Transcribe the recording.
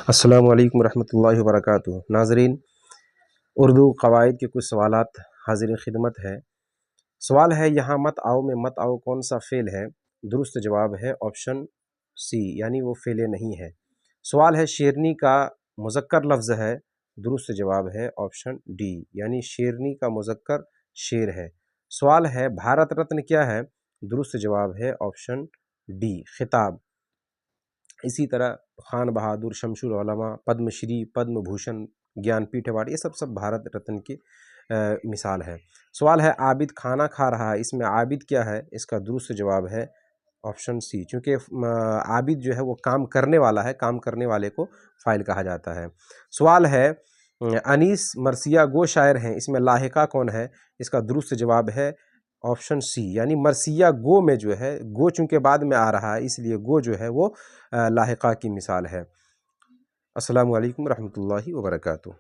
السلام علیکم ورحمۃ اللہ وبرکاتہ۔ ناظرین، اردو قواعد کے کچھ سوالات حاضر خدمت ہے۔ سوال ہے یہاں مت آؤ میں مت آؤ کون سا فعل ہے؟ درست جواب ہے آپشن سی، یعنی وہ فعل نہیں ہے۔ سوال ہے شیرنی کا مذکر لفظ ہے؟ درست جواب ہے آپشن ڈی، یعنی شیرنی کا مذکر شیر ہے۔ سوال ہے بھارت رتن کیا ہے؟ درست جواب ہے آپشن ڈی، خطاب۔ اسی طرح خان بہادر، شمس العلماء، پدم شری، پدم بھوشن، گیان پیٹھ ایوارڈ، یہ سب بھارت رتن کی مثال ہے۔ سوال ہے عابد کھانا کھا رہا ہے، اس میں عابد کیا ہے؟ اس کا درست جواب ہے آپشن سی، چونکہ عابد جو ہے وہ کام کرنے والا ہے، کام کرنے والے کو فاعل کہا جاتا ہے۔ سوال ہے انیس مرثیہ گو شاعر ہیں، اس میں لاحقہ کون ہے؟ اس کا درست جواب ہے آپشن سی، یعنی مرثیہ گو میں جو ہے، گو چونکہ بعد میں آ رہا ہے اس لیے گو جو ہے وہ لاحقہ کی مثال ہے۔ السلام علیکم ورحمۃ اللہ وبرکاتہ۔